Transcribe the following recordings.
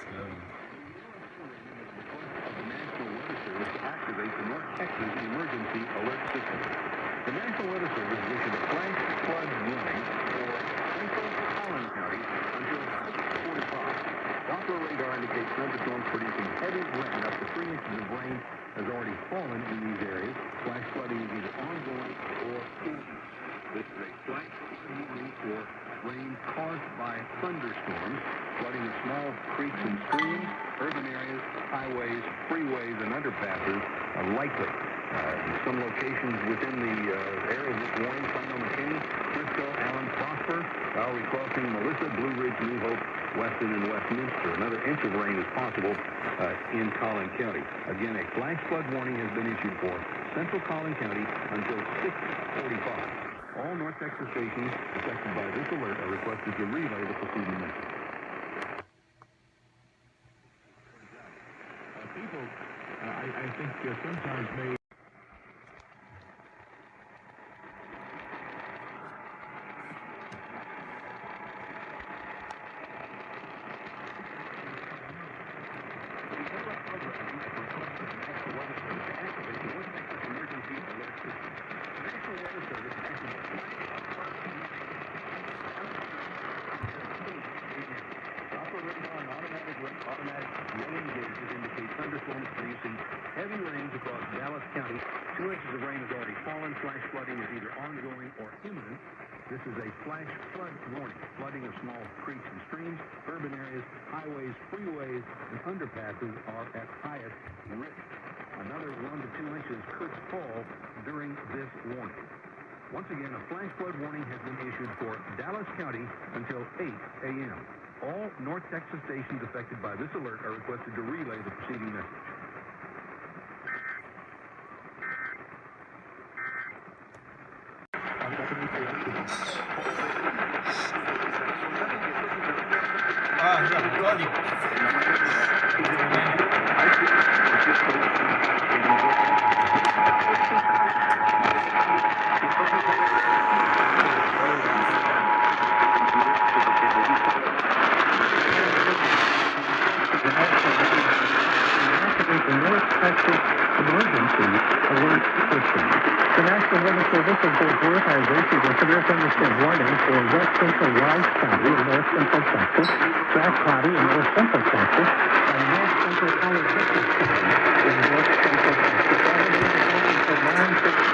The National Weather Service activates the North Texas Emergency Alert System. The National Weather Service has issued a flash flood warning for central Collin County until 6:45. Doppler radar indicates thunderstorms producing heavy rain. Up to 3 inches of rain has already fallen in these areas. Flash flooding is either ongoing or imminent. This is a flash warning for rain caused by thunderstorms, flooding of small creeks and streams, urban areas, highways, freeways, and underpasses are likely. Some locations within the area of this warning: Plano, McKinney, Frisco, Allen, Prosper, Bowery Crossing, Melissa, Blue Ridge, New Hope, Weston, and Westminster. Another inch of rain is possible in Collin County. Again, a flash flood warning has been issued for central Collin County until 6:45. All North Texas stations affected by this alert are requested to relay the preceding message. People, I think, sometimes may... Automatic rain gauges indicate thunderstorms producing heavy rains across Dallas County. 2 inches of rain has already fallen. Flash flooding is either ongoing or imminent. This is a flash flood warning. Flooding of small creeks and streams, urban areas, highways, freeways, and underpasses are at highest risk. Another 1 to 2 inches could fall during this warning. Once again, a flash flood warning has been issued for Dallas County until 8 a.m. All North Texas stations affected by this alert are requested to relay the preceding message. Emergency Alert System. The National Weather Service in Fort Worth has issued a severe thunderstorm warning for west central Rice County in north central Texas, Jack County in north central Texas, and north central Collin County in north central Texas. That is in the morning until 9:15.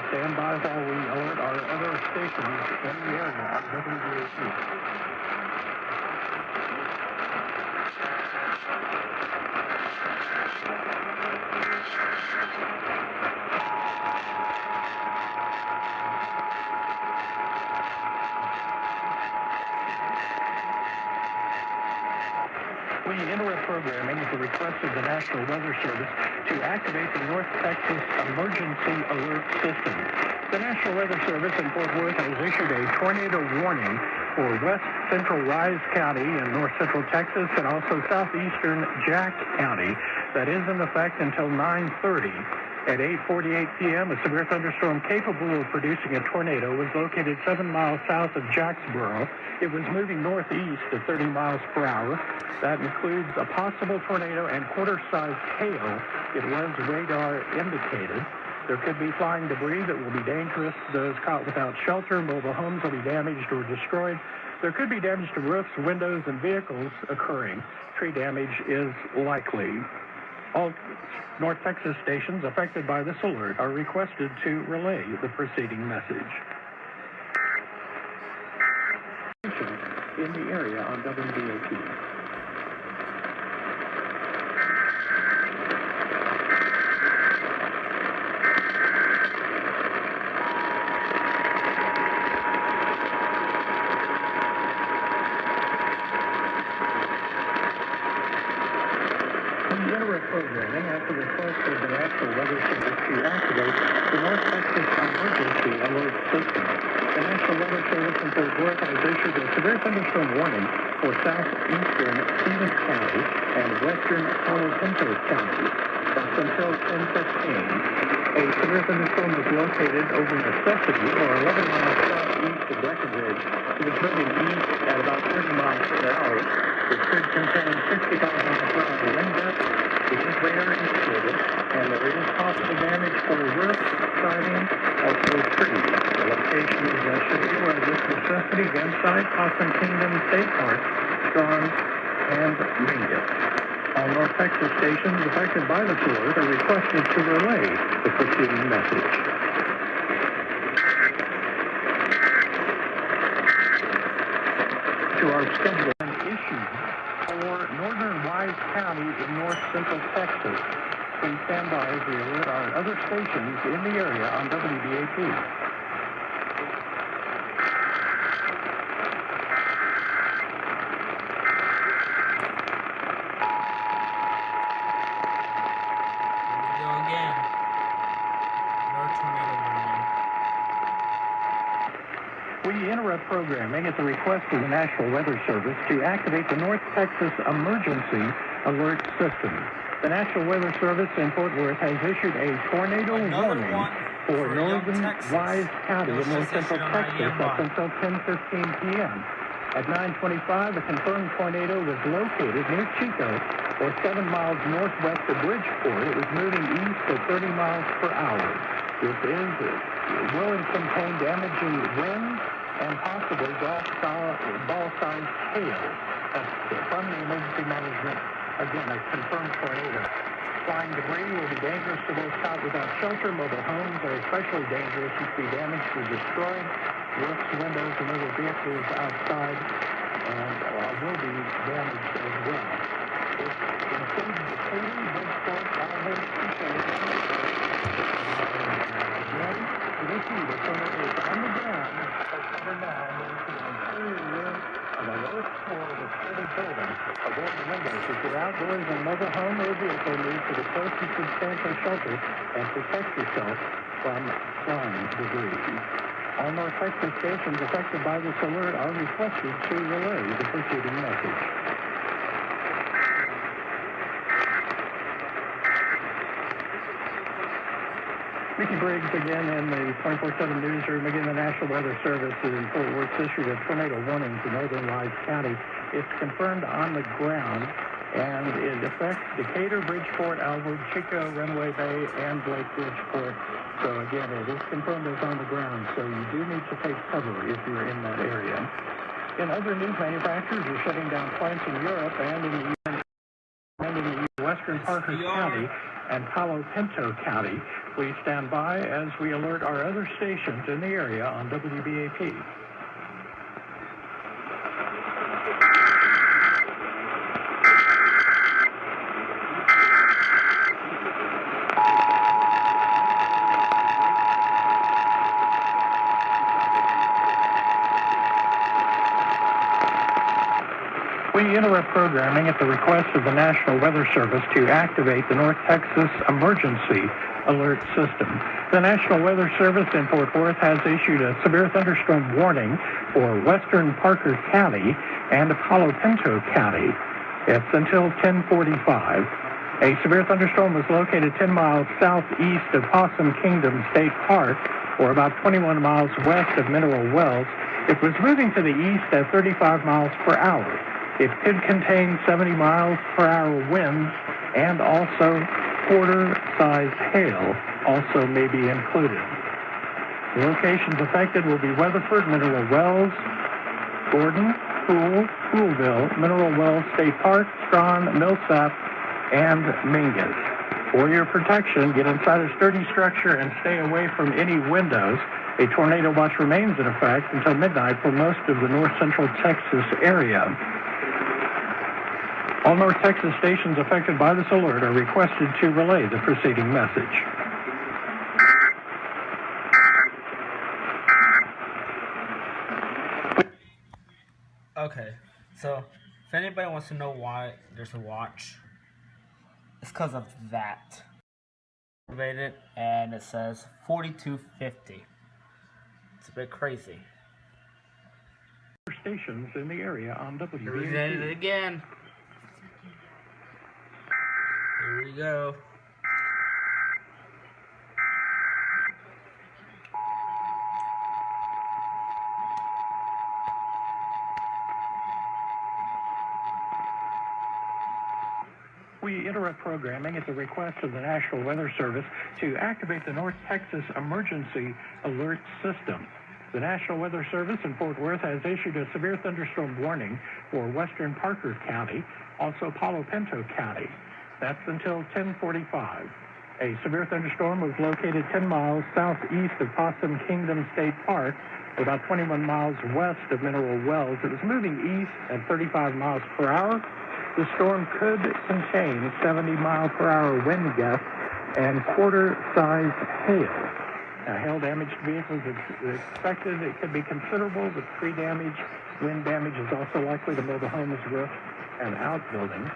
Stand by while we alert our other stations in the area of WBAC. We interrupt programming at the request of the National Weather Service to activate the North Texas Emergency Alert System. The National Weather Service in Fort Worth has issued a tornado warning for west central Rise County in north central Texas and also southeastern Jack County. That is in effect until 9:30. At 8:48 p.m., a severe thunderstorm capable of producing a tornado was located 7 miles south of Jacksboro. It was moving northeast at 30 miles per hour. That includes a possible tornado and quarter-sized hail. It was radar indicated. There could be flying debris that will be dangerous to those caught without shelter. Mobile homes will be damaged or destroyed. There could be damage to roofs, windows, and vehicles occurring. Tree damage is likely. All North Texas stations affected by this alert are requested to relay the preceding message. In the area on WBAP. at the request of the National Weather Service to activate the North Texas Emergency Alert System. The National Weather Service in Fort Worth has issued a severe thunderstorm warning for southeastern Phoenix County and western Palo Pinto County. That's until 10:15. A severe thunderstorm is located over Necessity, or 11 miles southeast of Breckenridge. It is moving east at about 30 miles per hour. It could contain 65 miles per hour wind gusts. It is radar indicated, and there is possible damage for roof, siding, also trees. The location is should be where this Necessity, Gunsight, Possum Kingdom State Park, Strong, and Mingus. All North Texas stations affected by this alert are requested to relay the preceding message. To our schedule and issues for northern Wise County in north central Texas. Please stand by as we alert our other stations in the area on WBAP. We interrupt programming at the request of the National Weather Service to activate the North Texas Emergency Alert System. The National Weather Service in Fort Worth has issued a tornado warning for northern Wise County in north central Texas up until 10:15 p.m. At 9:25, a confirmed tornado was located near Chico, or 7 miles northwest of Bridgeport. It was moving east at 30 miles per hour. It will contain damaging winds and possibly ball-sized hail. From the emergency management, again, a confirmed tornado. Flying debris will be dangerous to those caught without shelter. Mobile homes are especially dangerous if be damaged or destroyed. Roofs, windows, and other vehicles outside and will be damaged as well. It includes the city, Bridgeport, Alvin, the tornado is on the ground, over now, into the interior room on the lowest floor of the city building. Avoid the windows. If you're outdoors in a mobile home or vehicle, move to the closest substantial shelter and protect yourself from flying debris. All North Texas stations affected by this alert are requested to relay the preceding message. Mickey Briggs again in the 24/7 newsroom. Again, the National Weather Service in Fort Worth issued a tornado warning to northern Wise County. It's confirmed on the ground, and it affects Decatur, Bridgeport, Alvord, Chico, Runaway Bay, and Lake Bridgeport. So again, it is confirmed as on the ground, so you do need to take cover if you're in that area. In other news, manufacturers are shutting down plants in Europe and in the western Parker County and Palo Pinto County. Please stand by as we alert our other stations in the area on WBAP. We interrupt programming at the request of the National Weather Service to activate the North Texas Emergency Alert System. The National Weather Service in Fort Worth has issued a severe thunderstorm warning for western Parker County and Palo Pinto County. It's until 10:45. A severe thunderstorm was located 10 miles southeast of Possum Kingdom State Park, or about 21 miles west of Mineral Wells. It was moving to the east at 35 miles per hour. It could contain 70 miles per hour winds and also quarter-sized hail also may be included. The locations affected will be Weatherford, Mineral Wells, Gordon, Poole, Poolville, Mineral Wells State Park, Strawn, Millsap, and Mingus. For your protection, get inside a sturdy structure and stay away from any windows. A tornado watch remains in effect until midnight for most of the north central Texas area. All North Texas stations affected by this alert are requested to relay the preceding message. Okay, so if anybody wants to know why there's a watch, It's because of that. Activated, and it says 4250. It's a bit crazy. Stations in the area on Here we WBAC. did it again. Here we go. We interrupt programming at the request of the National Weather Service to activate the North Texas Emergency Alert System. The National Weather Service in Fort Worth has issued a severe thunderstorm warning for western Parker County, also Palo Pinto County. That's until 10:45. A severe thunderstorm was located 10 miles southeast of Possum Kingdom State Park, about 21 miles west of Mineral Wells. It was moving east at 35 miles per hour. The storm could contain 70-mile-per-hour wind gusts and quarter-sized hail. Hail damaged vehicles is expected. It could be considerable, but tree damage, wind damage is also likely to mobile homes, roofs, and outbuildings.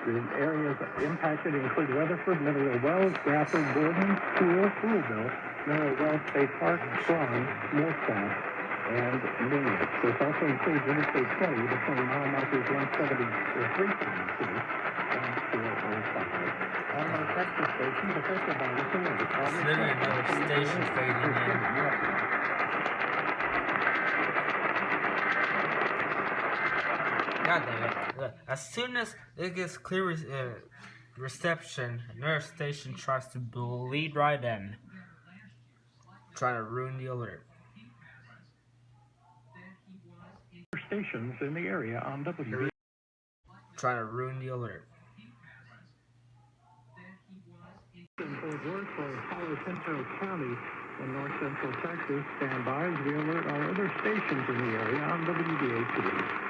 The areas impacted include Weatherford, Mineral Wells, Bradford, Gordon, Poole, Poolville, Mineral Wells State Park, Strong, Millstaff, and Mingus. This also includes Interstate 20 between mile markers 170 or 372 and 405. On our Texas stations affected by this alert. There's literally another station fading in. God damn it. Look, as soon as it gets clear reception, another station tries to bleed right in. Trying to ruin the alert. Stations in the area on WB. Trying to ruin the alert. In Fort Worth for Palo Pinto County in north central Texas, stand by as we alert our other stations in the area on WBAC.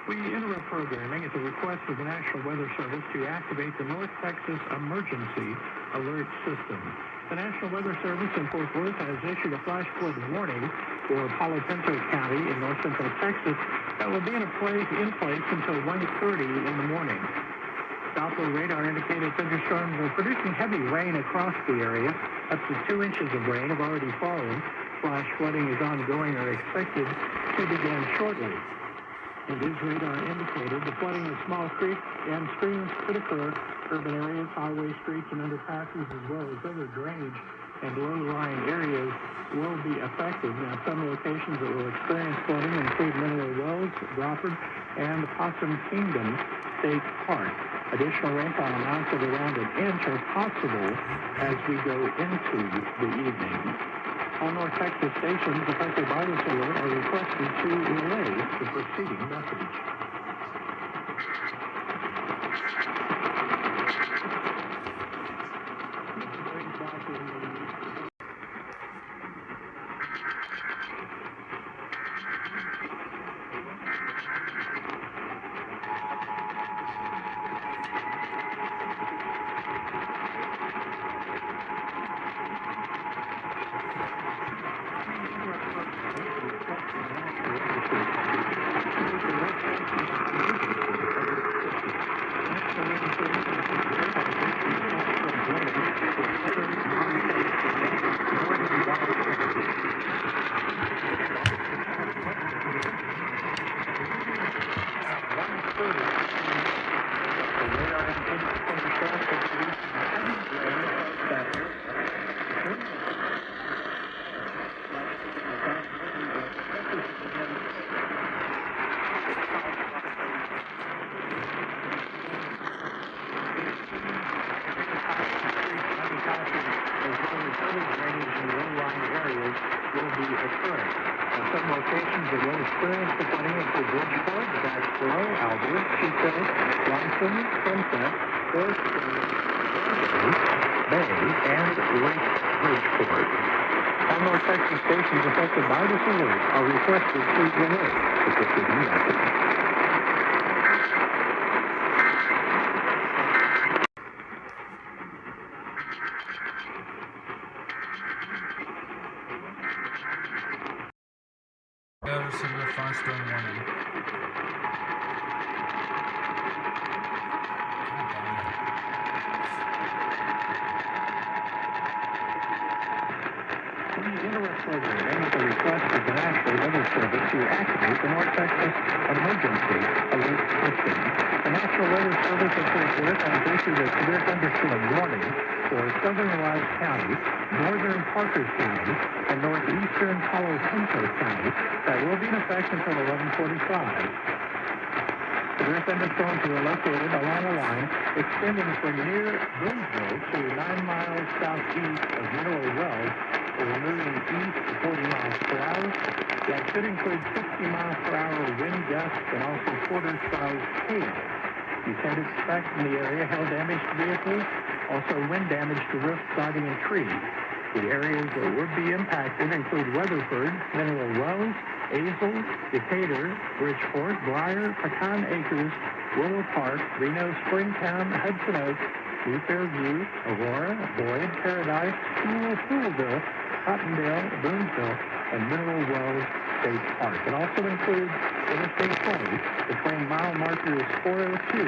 We interrupt programming at the request of the National Weather Service to activate the North Texas Emergency Alert System. The National Weather Service in Fort Worth has issued a flash flood warning for Palo Pinto County in north central Texas that will be in place until 1:30 in the morning. Doppler radar indicated thunderstorms are producing heavy rain across the area. Up to 2 inches of rain have already fallen. Flash flooding is ongoing or expected to begin shortly. It is radar indicated the flooding of small creeks and streams could occur. Urban areas, highway streets, and underpasses, as well as other drainage and low-lying areas will be affected. Now, some locations that will experience flooding include Mineral Wells, Bradford, and the Possum Kingdom State Park. Additional rainfall amounts of around an inch are possible as we go into the evening. All North Texas stations affected by this alert are requested to relay the preceding message. Some locations that will experience the flooding include Bridgeport, Baxboro, Albert, Chico, Johnson, Sunset, Forest Bay, and Lake Bridgeport. All North Texas stations affected by this alert are requested to relay the preceding message. Failed to receive your phone storm warning. Program at the request of the National Weather Service to activate the North Texas Emergency Alert System. The National Weather Service of Fort Worth has issued a severe thunderstorm warning for southern Rise County, northern Parker County, and northeastern Palo Pinto County that will be in effect until 11:45. Severe thunderstorms are located along a line extending from near Boonville to 9 miles southeast of Mineral Wells, moving east to 40 miles per hour. That should include 60 miles per hour wind gusts and also quarter-size hail. You can expect in the area hail damage to vehicles, also wind damage to roofs, siding, and trees. The areas that would be impacted include Weatherford, Mineral Wells, Azle, Decatur, Bridgeport, Briar, Pecan Acres, Willow Park, Reno, Springtown, Hudson Oaks, New Fairview, Aurora, Boyd, Paradise, Poolville, Cottondale, Boonville, and Mineral Wells State Park. It also includes Interstate 20 between mile markers 402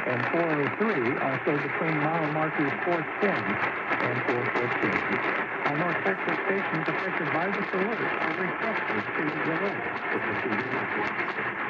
and 403, also between mile markers 410 and 414. All North Texas stations affected by this alert are requested to relay the preceding message.